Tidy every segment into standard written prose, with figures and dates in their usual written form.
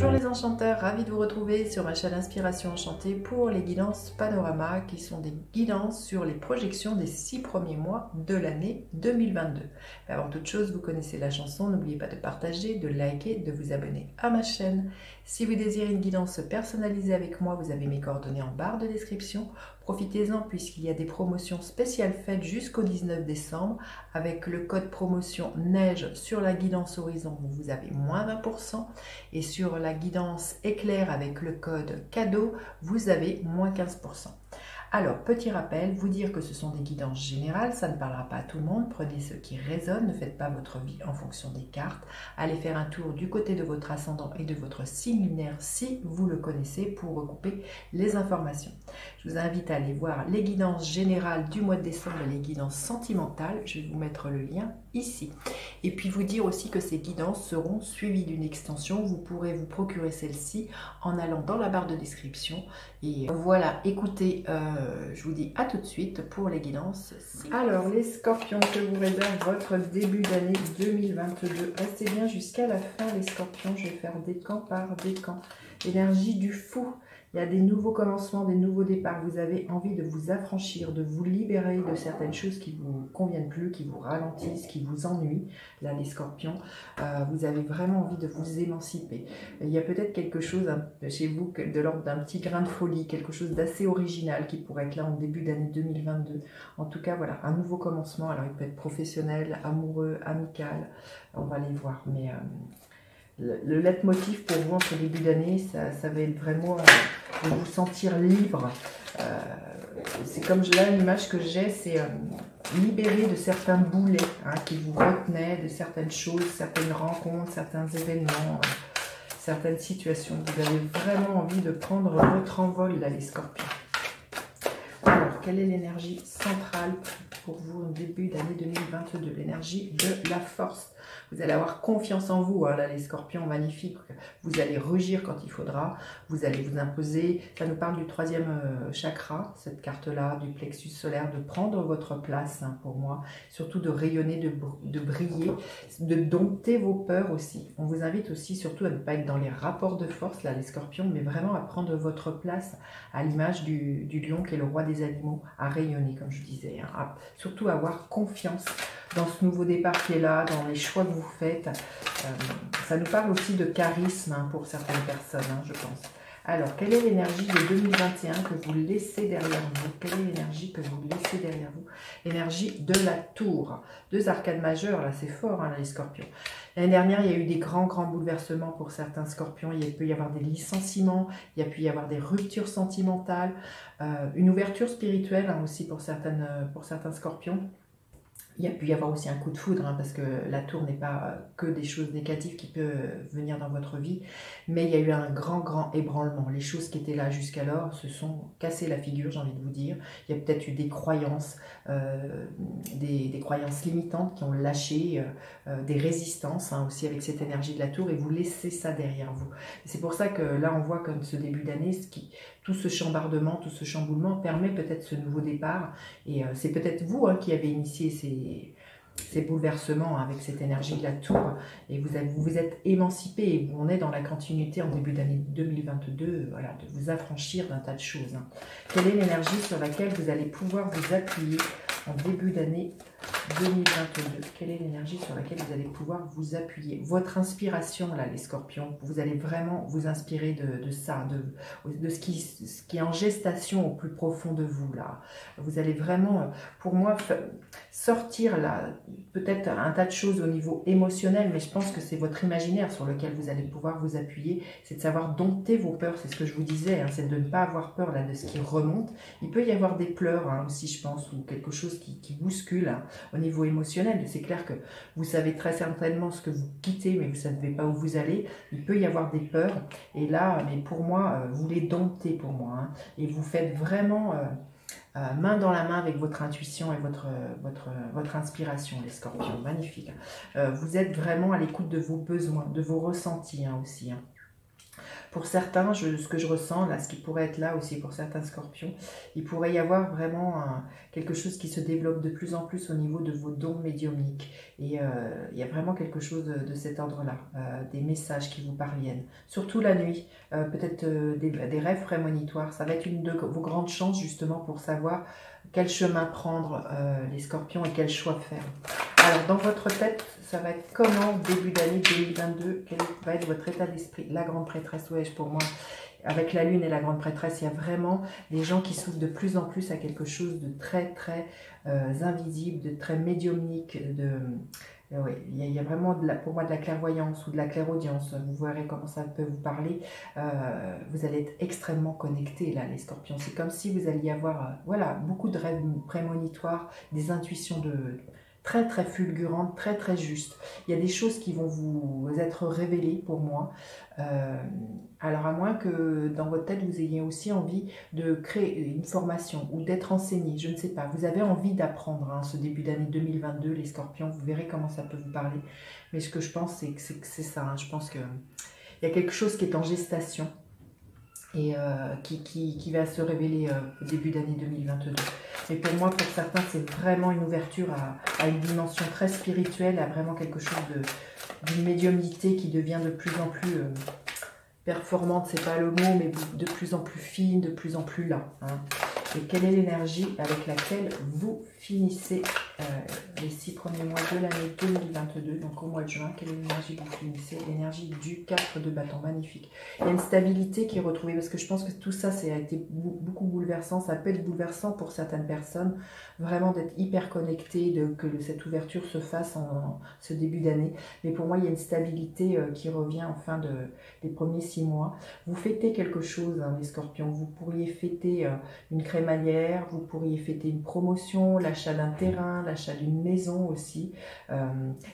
Bonjour les enchanteurs, ravi de vous retrouver sur ma chaîne Inspiration Enchantée pour les guidances Panorama qui sont des guidances sur les projections des 6 premiers mois de l'année 2022. Mais avant toute chose, vous connaissez la chanson, n'oubliez pas de partager, de liker, de vous abonner à ma chaîne. Si vous désirez une guidance personnalisée avec moi, vous avez mes coordonnées en barre de description. Profitez-en puisqu'il y a des promotions spéciales faites jusqu'au 19 décembre. Avec le code promotion neige sur la guidance horizon, vous avez moins 20%. Et sur la guidance éclair avec le code cadeau, vous avez moins 15%. Alors, petit rappel, vous dire que ce sont des guidances générales, ça ne parlera pas à tout le monde, prenez ce qui résonne, ne faites pas votre vie en fonction des cartes, allez faire un tour du côté de votre ascendant et de votre signe lunaire si vous le connaissez pour recouper les informations. Je vous invite à aller voir les guidances générales du mois de décembre et les guidances sentimentales, je vais vous mettre le lien ici. Et puis vous dire aussi que ces guidances seront suivies d'une extension, vous pourrez vous procurer celle-ci en allant dans la barre de description. Et voilà, écoutez, je vous dis à tout de suite pour les guidances. Alors les scorpions, que vous réserve votre début d'année 2022. Restez bien jusqu'à la fin les scorpions, je vais faire décan par décan. Énergie du fou. Il y a des nouveaux commencements, des nouveaux départs. Vous avez envie de vous affranchir, de vous libérer de certaines choses qui ne vous conviennent plus, qui vous ralentissent, qui vous ennuient. Là, les scorpions, vous avez vraiment envie de vous émanciper. Il y a peut-être quelque chose chez vous de l'ordre d'un petit grain de folie, quelque chose d'assez original qui pourrait être là en début d'année 2022. En tout cas, voilà, un nouveau commencement. Alors, il peut être professionnel, amoureux, amical. On va les voir, mais... Le leitmotiv pour vous en ce début d'année, ça va être vraiment de vous sentir libre. C'est comme là, l'image que j'ai, c'est libérer de certains boulets qui vous retenaient, de certaines choses, certaines rencontres, certains événements, certaines situations. Vous avez vraiment envie de prendre votre envol, là, les scorpions. Alors, quelle est l'énergie centrale pour vous au début d'année 2022? L'énergie de la force. Vous allez avoir confiance en vous, là, les scorpions magnifiques. Vous allez rugir quand il faudra. Vous allez vous imposer. Ça nous parle du 3e chakra, cette carte-là, du plexus solaire, de prendre votre place, pour moi. Surtout de rayonner, de briller, de dompter vos peurs aussi. On vous invite aussi surtout à ne pas être dans les rapports de force, là, les scorpions, mais vraiment à prendre votre place à l'image du lion qui est le roi des animaux, à rayonner, comme je disais. Surtout à avoir confiance dans ce nouveau départ qui est là, dans les choix que vous faites. Ça nous parle aussi de charisme pour certaines personnes, je pense. Alors, quelle est l'énergie de 2021 que vous laissez derrière vous? Quelle est l'énergie que vous laissez derrière vous? L'énergie de la tour. 2 arcades majeures, là, c'est fort, les scorpions. L'année dernière, il y a eu des grands bouleversements pour certains scorpions. Il peut y avoir des licenciements, il peut y avoir des ruptures sentimentales, une ouverture spirituelle aussi pour certains scorpions. Il y a pu y avoir aussi un coup de foudre, parce que la tour n'est pas que des choses négatives qui peuvent venir dans votre vie, mais il y a eu un grand ébranlement. Les choses qui étaient là jusqu'alors se sont cassées la figure, j'ai envie de vous dire. Il y a peut-être eu des croyances, des croyances limitantes qui ont lâché, des résistances aussi avec cette énergie de la tour, et vous laissez ça derrière vous. C'est pour ça que là, on voit comme ce début d'année, tout ce chambardement, tout ce chamboulement permet peut-être ce nouveau départ, et c'est peut-être vous qui avez initié ces bouleversements avec cette énergie de la tour, et vous vous êtes émancipé, et on est dans la continuité en début d'année 2022, voilà, de vous affranchir d'un tas de choses. Quelle est l'énergie sur laquelle vous allez pouvoir vous appuyer en début d'année 2022? Quelle est l'énergie sur laquelle vous allez pouvoir vous appuyer? Votre inspiration, là, les scorpions, vous allez vraiment vous inspirer de ça, de ce qui est en gestation au plus profond de vous, là. Vous allez vraiment, pour moi, sortir, là, peut-être un tas de choses au niveau émotionnel, mais je pense que c'est votre imaginaire sur lequel vous allez pouvoir vous appuyer. C'est de savoir dompter vos peurs, c'est ce que je vous disais, c'est de ne pas avoir peur, là, de ce qui remonte. Il peut y avoir des pleurs, aussi, je pense, ou quelque chose qui bouscule, au niveau émotionnel. C'est clair que vous savez très certainement ce que vous quittez, mais vous ne savez pas où vous allez. Il peut y avoir des peurs, et là, mais pour moi, vous les domptez pour moi, et vous faites vraiment main dans la main avec votre intuition et votre inspiration, les scorpions, magnifique. Vous êtes vraiment à l'écoute de vos besoins, de vos ressentis aussi. Pour certains, ce que je ressens, là, ce qui pourrait être là aussi pour certains scorpions, il pourrait y avoir vraiment quelque chose qui se développe de plus en plus au niveau de vos dons médiumniques. Et il y a vraiment quelque chose de cet ordre-là, des messages qui vous parviennent, surtout la nuit, peut-être des rêves prémonitoires. Ça va être une de vos grandes chances justement pour savoir quel chemin prendre les scorpions et quel choix faire. Alors dans votre tête, ça va être comment début d'année 2022, quel va être votre état d'esprit? La grande prêtresse, ouais, pour moi, avec la lune et la grande prêtresse, il y a vraiment des gens qui s'ouvrent de plus en plus à quelque chose de très très invisible, de très médiumnique, oui, il y a vraiment pour moi de la clairvoyance ou de la clairaudience. Vous verrez comment ça peut vous parler. Vous allez être extrêmement connectés là, les scorpions. C'est comme si vous alliez avoir voilà, beaucoup de rêves prémonitoires, des intuitions très très fulgurantes, très très justes. Il y a des choses qui vont vous être révélées pour moi. Alors à moins que dans votre tête vous ayez aussi envie de créer une formation ou d'être enseigné, je ne sais pas, vous avez envie d'apprendre ce début d'année 2022, les scorpions, vous verrez comment ça peut vous parler, mais ce que je pense c'est que c'est ça, je pense qu'il y a quelque chose qui est en gestation et qui va se révéler au début d'année 2022. Et pour moi, pour certains, c'est vraiment une ouverture à une dimension très spirituelle, à vraiment quelque chose d'une médiumnité qui devient de plus en plus performante, c'est pas le mot, mais de plus en plus fine, de plus en plus là. Et quelle est l'énergie avec laquelle vous finissez les 6 premiers mois de l'année 2022, donc au mois de juin, quelle est l'énergie que vous finissez? L'énergie du 4 de bâton, magnifique. Il y a une stabilité qui est retrouvée, parce que je pense que tout ça, ça a été beaucoup bouleversant, ça peut être bouleversant pour certaines personnes, vraiment d'être hyper connecté, que cette ouverture se fasse en ce début d'année. Mais pour moi, il y a une stabilité qui revient en fin des premiers 6 mois. Vous fêtez quelque chose, les scorpions, vous pourriez fêter une crémaillère, vous pourriez fêter une promotion, l'achat d'un terrain, l'achat d'une maison aussi.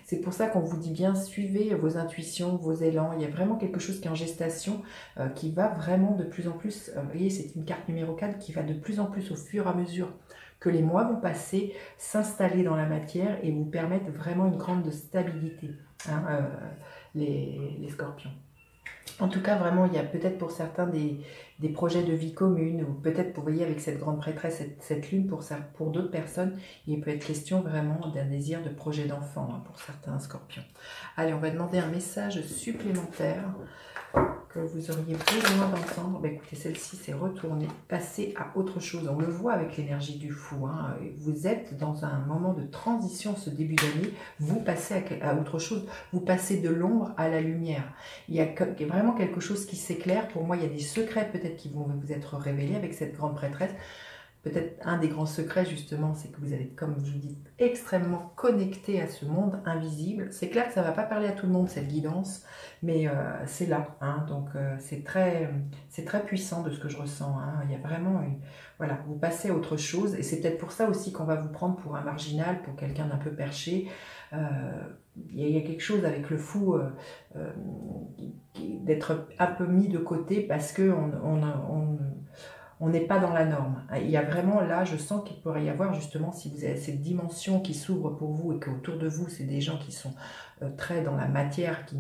C'est pour ça qu'on vous dit bien, suivez vos intuitions, vos élans. Il y a vraiment quelque chose qui est en gestation, qui va vraiment de plus en plus, vous voyez, c'est une carte numéro 4 qui va de plus en plus au fur et à mesure que les mois vont passer, s'installer dans la matière et vous permettre vraiment une grande stabilité, les scorpions. En tout cas, vraiment, il y a peut-être pour certains des projets de vie commune, ou peut-être, vous voyez, avec cette grande prêtresse, cette lune, pour d'autres personnes, il peut être question vraiment d'un désir de projet d'enfant pour certains scorpions. Allez, on va demander un message supplémentaire que vous auriez besoin d'entendre. Ben, écoutez, celle-ci, c'est retourner, passer à autre chose. On le voit avec l'énergie du fou. Vous êtes dans un moment de transition ce début d'année. Vous passez à autre chose. Vous passez de l'ombre à la lumière. Il y a vraiment quelque chose qui s'éclaire. Pour moi, il y a des secrets peut-être qui vont vous être révélés avec cette grande prêtresse. Peut-être un des grands secrets, justement, c'est que vous allez être, comme je vous dis, extrêmement connecté à ce monde invisible. C'est clair que ça ne va pas parler à tout le monde, cette guidance, mais c'est là. Donc, c'est très puissant de ce que je ressens. Il y a vraiment voilà, vous passez à autre chose. Et c'est peut-être pour ça aussi qu'on va vous prendre pour un marginal, pour quelqu'un d'un peu perché. Il y a quelque chose avec le fou d'être un peu mis de côté parce qu'on n'est pas dans la norme. Il y a vraiment là, je sens qu'il pourrait y avoir justement, si vous avez cette dimension qui s'ouvre pour vous et qu'autour de vous, c'est des gens qui sont très dans la matière, qui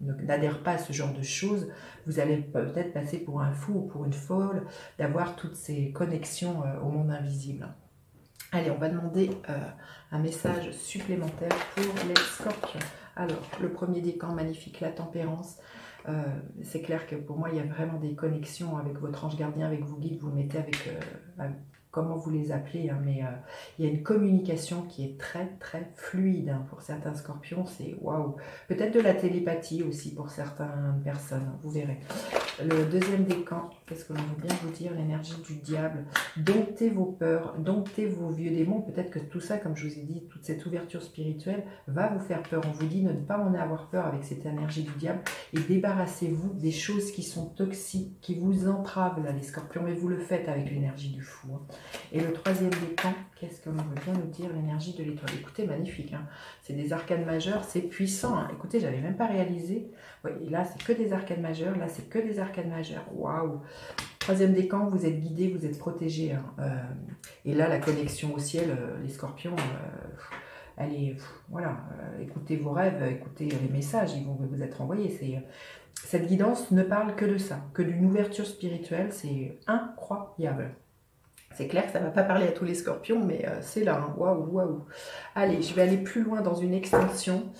n'adhèrent pas à ce genre de choses, vous allez peut-être passer pour un fou ou pour une folle, d'avoir toutes ces connexions au monde invisible. Allez, on va demander un message supplémentaire pour les scorpions. Alors, le premier décan, magnifique, la tempérance. C'est clair que pour moi, il y a vraiment des connexions avec votre ange gardien, avec vos guides, vous le mettez avec comment vous les appelez, mais il y a une communication qui est très très fluide pour certains scorpions, c'est waouh. Peut-être de la télépathie aussi pour certaines personnes, vous verrez. Le deuxième décan, qu'est-ce que l'on veut bien vous dire? L'énergie du diable. Domptez vos peurs, domptez vos vieux démons. Peut-être que tout ça, comme je vous ai dit, toute cette ouverture spirituelle va vous faire peur. On vous dit ne pas en avoir peur avec cette énergie du diable et débarrassez-vous des choses qui sont toxiques, qui vous entravent là, les scorpions. Mais vous le faites avec l'énergie du fou. Et le troisième décan, qu'est-ce que l'on veut bien nous dire? L'énergie de l'étoile. Écoutez, magnifique. C'est des arcanes majeures, c'est puissant. Écoutez, j'avais même pas réalisé. Oui, et là, c'est que des arcanes majeures. Là, c'est que des arcanes majeures. Waouh! Troisième décan, vous êtes guidé, vous êtes protégé. Et là, la connexion au ciel, les scorpions, elle est, voilà, écoutez vos rêves, écoutez les messages, ils vont vous être envoyés. Cette guidance ne parle que de ça, que d'une ouverture spirituelle, c'est incroyable. C'est clair que ça ne va pas parler à tous les scorpions, mais c'est là, hein. Waouh, waouh. Allez, je vais aller plus loin dans une extension.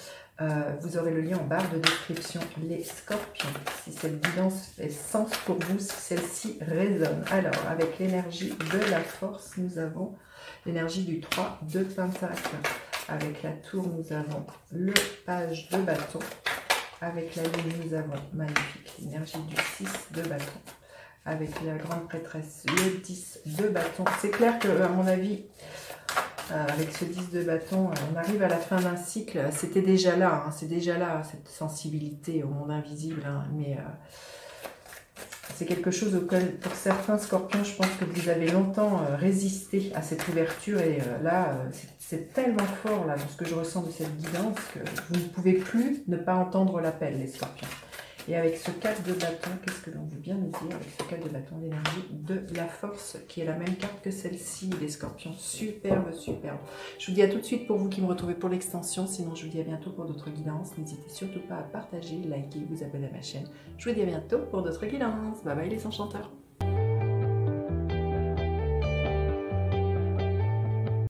Vous aurez le lien en barre de description. Les scorpions, si cette guidance fait sens pour vous, si celle-ci résonne. Alors, avec l'énergie de la force, nous avons l'énergie du 3 de pentacle. Avec la tour, nous avons le page de bâton. Avec la lune, nous avons, magnifique, l'énergie du 6 de bâton. Avec la grande prêtresse, le 10 de bâton. C'est clair que, à mon avis, avec ce 10 de bâton, on arrive à la fin d'un cycle. C'était déjà là, hein, c'est déjà là, cette sensibilité au monde invisible. Hein, mais c'est quelque chose auquel, pour certains scorpions, je pense que vous avez longtemps résisté à cette ouverture. Et là, c'est tellement fort là, dans ce que je ressens de cette guidance que vous ne pouvez plus ne pas entendre l'appel, les scorpions. Et avec ce 4 de bâton, qu'est-ce que l'on veut bien nous dire avec ce 4 de bâton, l'énergie de la force, qui est la même carte que celle-ci, les scorpions. Superbe, superbe. Je vous dis à tout de suite pour vous qui me retrouvez pour l'extension. Sinon, je vous dis à bientôt pour d'autres guidances. N'hésitez surtout pas à partager, liker, vous abonner à ma chaîne. Je vous dis à bientôt pour d'autres guidances. Bye bye les enchanteurs.